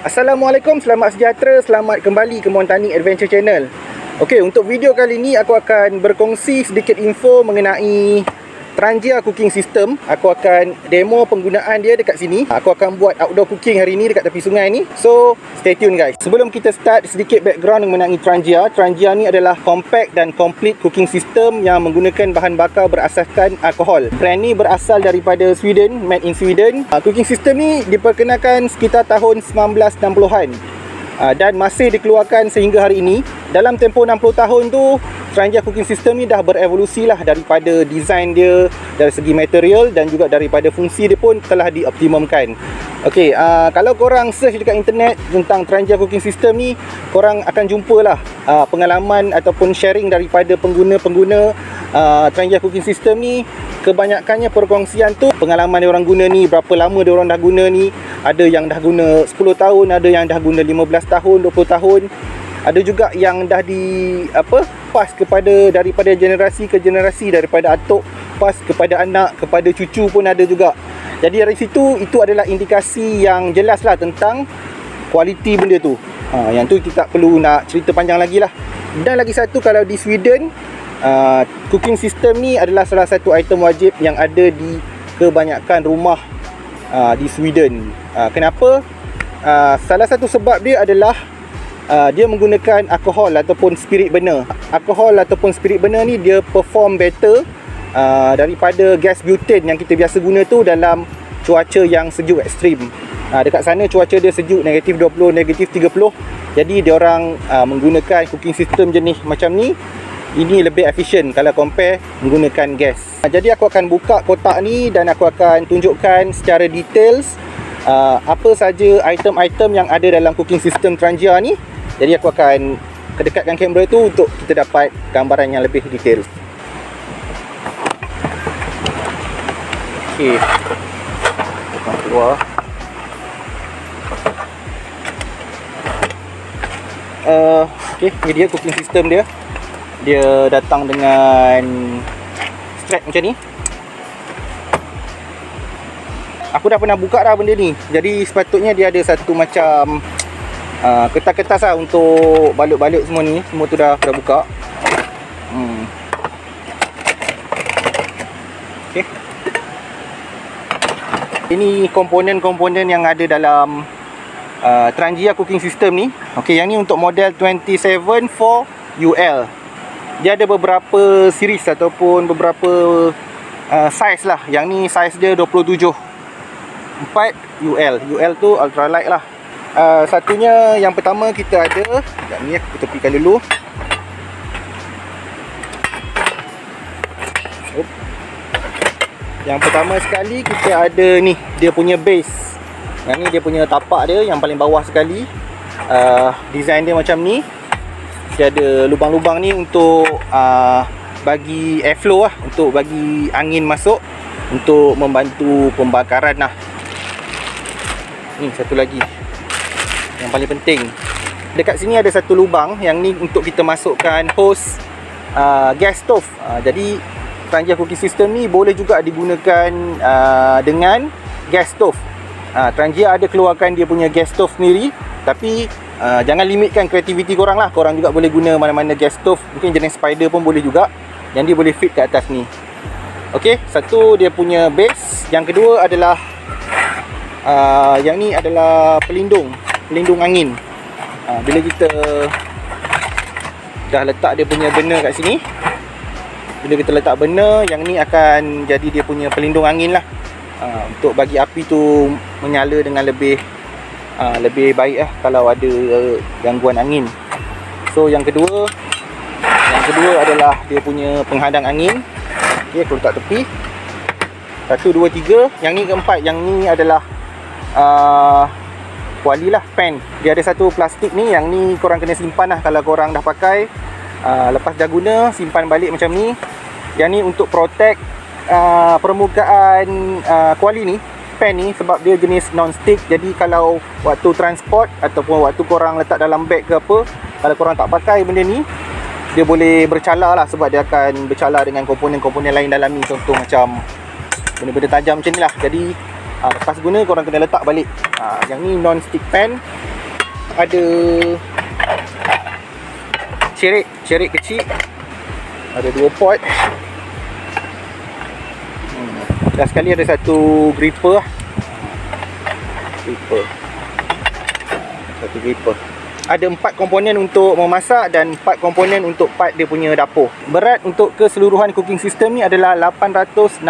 Assalamualaikum, selamat sejahtera, selamat kembali ke Montani Adventure Channel. Okey, untuk video kali ini aku akan berkongsi sedikit info mengenai Trangia Cooking System. Aku akan demo penggunaan dia dekat sini. Aku akan buat outdoor cooking hari ni dekat tepi sungai ni. So, stay tune guys. Sebelum kita start, sedikit background mengenai Trangia. Trangia ni adalah compact dan complete cooking system yang menggunakan bahan bakar berasaskan alkohol. Brand ni berasal daripada Sweden, made in Sweden. Cooking system ni diperkenalkan sekitar tahun 1960-an. Dan masih dikeluarkan sehingga hari ini. Dalam tempoh 60 tahun tu, Trangia Cooking System ni dah berevolusi lah, daripada design dia, dari segi material dan juga daripada fungsi dia pun telah dioptimumkan. Okey, kalau korang search dekat internet tentang Trangia Cooking System ni, korang akan jumpalah pengalaman ataupun sharing daripada pengguna-pengguna Trangia Cooking System ni. Kebanyakannya perkongsian tu pengalaman dia orang guna ni, berapa lama dia orang dah guna ni. Ada yang dah guna 10 tahun, ada yang dah guna 15 tahun, 20 tahun. Ada juga yang dah pass kepada daripada generasi ke generasi, daripada atuk pass kepada anak, kepada cucu pun ada juga. Jadi dari situ, itu adalah indikasi yang jelas lah tentang kualiti benda tu. Yang tu kita tak perlu nak cerita panjang lagi lah. Dan lagi satu, kalau di Sweden, cooking system ni adalah salah satu item wajib yang ada di kebanyakan rumah di Sweden. Kenapa? Salah satu sebab dia adalah dia menggunakan alkohol ataupun spirit burner. Alkohol ataupun spirit burner ni dia perform better daripada gas butane yang kita biasa guna tu dalam cuaca yang sejuk ekstrim. Dekat sana cuaca dia sejuk, negatif 20, negatif 30. Jadi dia orang menggunakan cooking system jenis macam ni. Ini lebih efisien kalau compare menggunakan gas. Jadi aku akan buka kotak ni dan aku akan tunjukkan secara details apa saja item-item yang ada dalam cooking system Trangia ni. Jadi aku akan kedekatkan kamera tu untuk kita dapat gambaran yang lebih detail. Okey. Kita keluar. Okey, ni dia cooking system dia. Dia datang dengan strap macam ni. Aku dah pernah buka dah benda ni. Jadi sepatutnya dia ada satu macam kertas-kertas lah untuk balut-balut semua ni. Semua tu dah buka. Okay. Ini komponen-komponen yang ada dalam Trangia Cooking System ni. Okay, yang ni untuk model 274UL. Dia ada beberapa series ataupun beberapa size lah. Yang ni size dia 27 4UL. UL tu ultralight lah. Satunya, yang pertama kita ada, sekejap ni aku tepikan dulu. Yang pertama sekali kita ada ni, dia punya base. Yang ni dia punya tapak dia yang paling bawah sekali. Design dia macam ni. Dia ada lubang-lubang ni untuk bagi airflow lah, untuk bagi angin masuk, untuk membantu pembakaran lah. Ni satu lagi yang paling penting, dekat sini ada satu lubang. Yang ni untuk kita masukkan hose gas stove. Jadi Trangia Cooking System ni boleh juga digunakan dengan gas stove. Trangia ada keluarkan dia punya gas stove sendiri. Tapi jangan limitkan kreativiti korang lah. Korang juga boleh guna mana-mana gas stove. Mungkin jenis spider pun boleh juga, yang dia boleh fit kat atas ni. Okey, satu dia punya base. Yang kedua adalah yang ni adalah pelindung angin. Bila kita dah letak dia punya burner kat sini, bila kita letak burner, yang ni akan jadi dia punya pelindung angin lah, untuk bagi api tu menyala dengan lebih baik lah kalau ada gangguan angin. So yang kedua adalah dia punya penghadang angin. Okey, aku letak tepi. 1, 2, 3. Yang ni keempat. Yang ni adalah kuali lah, pan. Dia ada satu plastik ni. Yang ni korang kena simpan lah kalau korang dah pakai. Lepas dah guna, simpan balik macam ni. Yang ni untuk protect permukaan kuali ni, pan ni, sebab dia jenis non-stick. Jadi kalau waktu transport ataupun waktu korang letak dalam beg ke apa, kalau korang tak pakai benda ni, dia boleh bercala lah, sebab dia akan bercala dengan komponen-komponen lain dalam ni. Contoh macam benda-benda tajam macam ni lah. Jadi lepas guna korang kena letak balik. Yang ni non-stick pan. ada cerik kecil. Ada 2 pot. Dan sekali ada satu gripper lah. Satu gripper. Ada 4 komponen untuk memasak dan 4 komponen untuk part dia punya dapur. Berat untuk keseluruhan cooking system ni adalah 860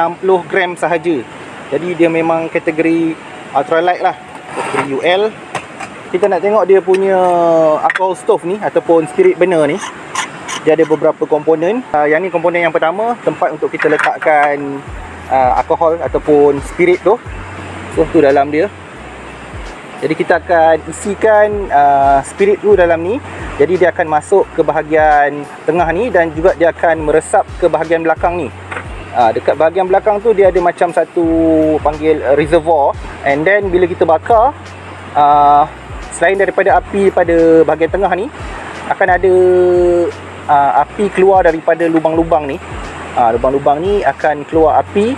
gram sahaja. Jadi dia memang kategori ultralight lah, kategori UL. Kita nak tengok dia punya alcohol stove ni ataupun spirit burner ni. Dia ada beberapa komponen. Yang ni komponen yang pertama, tempat untuk kita letakkan alkohol ataupun spirit tu. So tu dalam dia. Jadi kita akan isikan spirit tu dalam ni. Jadi dia akan masuk ke bahagian tengah ni dan juga dia akan meresap ke bahagian belakang ni. Dekat bahagian belakang tu dia ada macam satu panggil reservoir. And then bila kita bakar, selain daripada api pada bahagian tengah ni, akan ada api keluar daripada lubang-lubang ni. Lubang-lubang ni akan keluar api.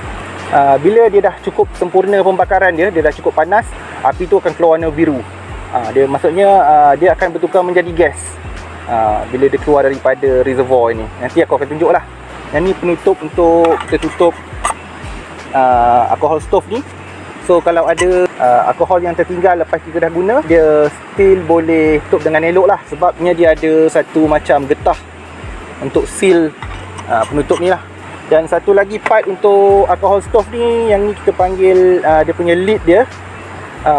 Bila dia dah cukup sempurna pembakaran dia dah cukup panas, api tu akan keluar warna biru. Dia maksudnya dia akan bertukar menjadi gas bila dia keluar daripada reservoir ni. Nanti aku akan tunjuk lah. Yang ni penutup untuk kita tutup alcohol stove ni. So kalau ada alkohol yang tertinggal lepas kita dah guna, dia still boleh tutup dengan elok lah. Sebabnya dia ada satu macam getah untuk seal penutup ni lah. Dan satu lagi part untuk alcohol stove ni, yang ni kita panggil dia punya lid dia.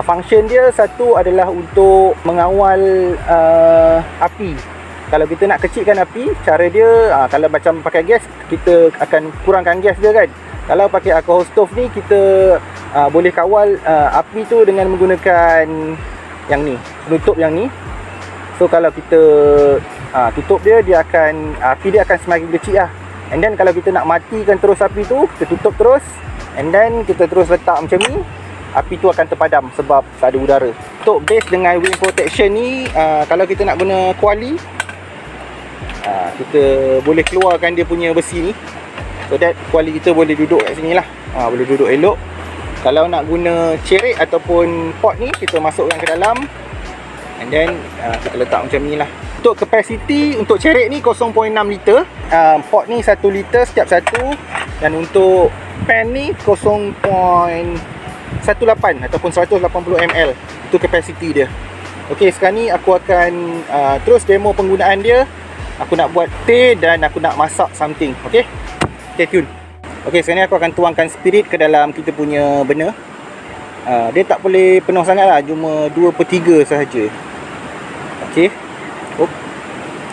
Function dia satu adalah untuk mengawal api. Kalau kita nak kecilkan api, cara dia kalau macam pakai gas, kita akan kurangkan gas dia kan. Kalau pakai alcohol stove ni, kita boleh kawal api tu dengan menggunakan yang ni, penutup yang ni. So kalau kita tutup dia, api dia akan semakin kecil lah. And then kalau kita nak matikan terus api tu, kita tutup terus. And then kita terus letak macam ni, api tu akan terpadam sebab tak ada udara. Untuk base dengan wing protection ni, kalau kita nak guna kuali, kita boleh keluarkan dia punya besi ni, so that kuali kita boleh duduk kat sini lah. Boleh duduk elok. Kalau nak guna cerik ataupun pot ni, kita masukkan ke dalam. And then kita letak macam ni lah. Untuk kapasiti untuk cerik ni 0.6 liter, pot ni 1 liter setiap satu. Dan untuk pan ni 0.18 ataupun 180 ml. Itu kapasiti dia. Okey, sekarang ni aku akan terus demo penggunaan dia. Aku nak buat teh dan aku nak masak something. Okey, stay tune. Okey, sekarang ni aku akan tuangkan spirit ke dalam kita punya burner. Dia tak boleh penuh sangat lah, cuma 2/3 sahaja. Okey,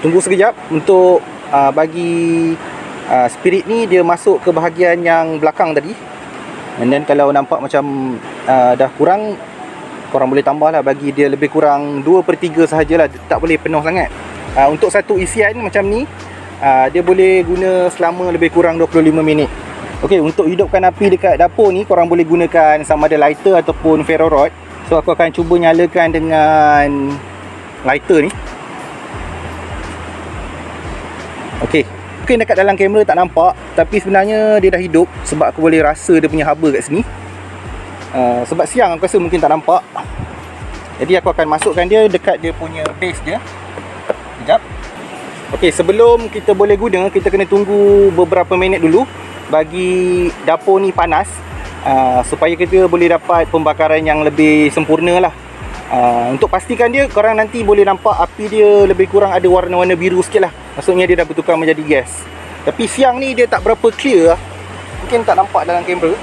tunggu sekejap untuk bagi spirit ni dia masuk ke bahagian yang belakang tadi. And then kalau nampak macam dah kurang, korang boleh tambah lah, bagi dia lebih kurang 2/3 sahajalah, tak boleh penuh sangat. Untuk satu isian macam ni, dia boleh guna selama lebih kurang 25 minit. Okey, untuk hidupkan api dekat dapur ni, korang boleh gunakan sama ada lighter ataupun ferro rod. So aku akan cuba nyalakan dengan lighter ni. Okey, mungkin dekat dalam kamera tak nampak, tapi sebenarnya dia dah hidup sebab aku boleh rasa dia punya haba kat sini. Sebab siang aku rasa mungkin tak nampak. Jadi aku akan masukkan dia dekat dia punya base dia. Sekejap. Okey, sebelum kita boleh guna, kita kena tunggu beberapa minit dulu bagi dapur ni panas, supaya kita boleh dapat pembakaran yang lebih sempurna lah. Untuk pastikan dia, korang nanti boleh nampak api dia lebih kurang ada warna-warna biru sikit lah. Maksudnya dia dah bertukar menjadi gas. Tapi siang ni dia tak berapa clear lah. Mungkin tak nampak dalam kamera.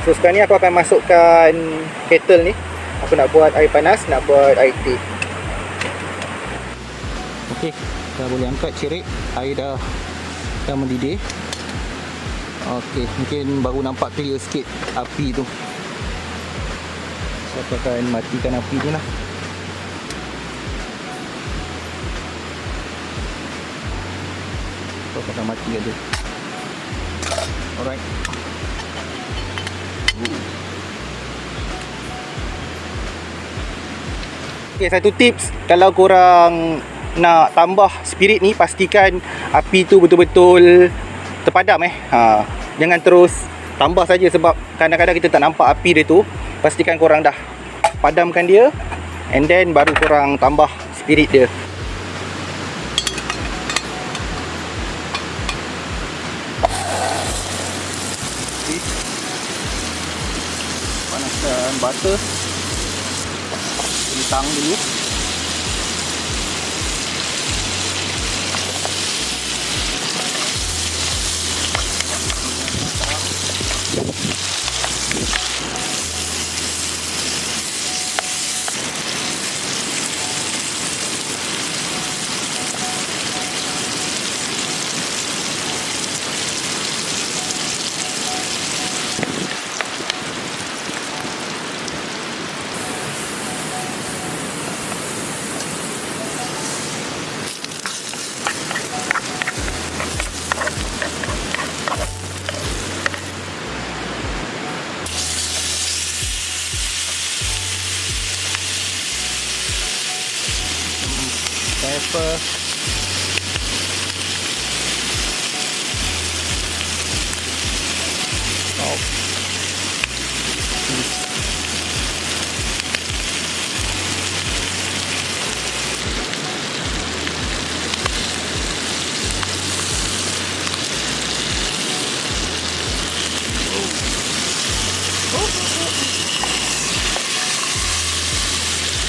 So sekarang ni aku akan masukkan kettle ni. Aku nak buat air panas, nak buat air teh. Okey, dah boleh angkat cerik. Air dah mendidih. Okey, mungkin baru nampak clear sikit api tu. So aku akan matikan api tu lah. So aku akan matikan dia. Alright. Okay, satu tips, kalau korang nak tambah spirit ni, pastikan api tu betul-betul terpadam. Jangan terus tambah saja sebab kadang-kadang kita tak nampak api dia tu. Pastikan korang dah padamkan dia, and then baru korang tambah spirit dia. Panaskan butter, kentang dulu. Pepper, salt,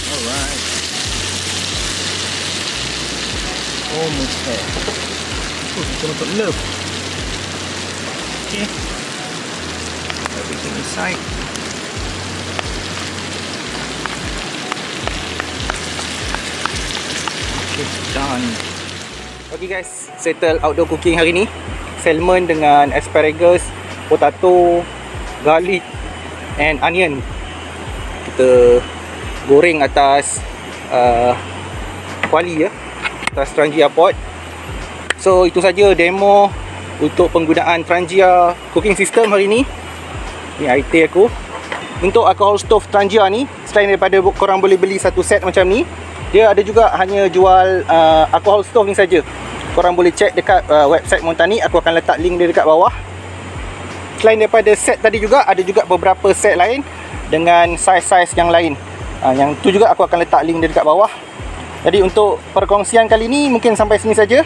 alright, almost there. Kita nak put love. Okay, everything inside. Okay, done. Okay guys, settle outdoor cooking hari ni. Salmon dengan asparagus, potato, garlic and onion. Kita goreng atas kuali ya, atas Trangia pot. So itu saja demo untuk penggunaan Trangia cooking system hari ni. Ni IT aku. Untuk alcohol stove Trangia ni, selain daripada korang boleh beli satu set macam ni, dia ada juga hanya jual alcohol stove ni saja. Korang boleh check dekat website Montani, aku akan letak link dia dekat bawah. Selain daripada set tadi juga, ada juga beberapa set lain dengan saiz-saiz yang lain. Yang tu juga aku akan letak link dia dekat bawah. Jadi untuk perkongsian kali ni mungkin sampai sini saja.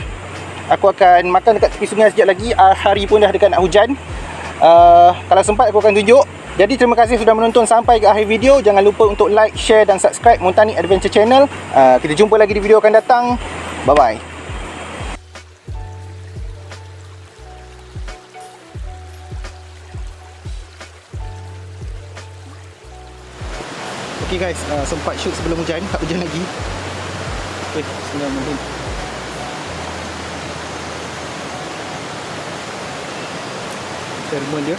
Aku akan makan dekat tepi sungai sekejap lagi. Hari pun dah dekat nak hujan. Kalau sempat aku akan tunjuk. Jadi terima kasih sudah menonton sampai ke akhir video. Jangan lupa untuk like, share dan subscribe Montani Adventure Channel. Kita jumpa lagi di video akan datang. Bye bye. Okay guys, sempat shoot sebelum hujan. Tak hujan lagi. Okay, bismillahirrahmanirrahim. Salmon dia.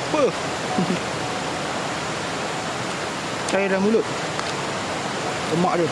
Apa? Cair dalam mulut. Lemak dia.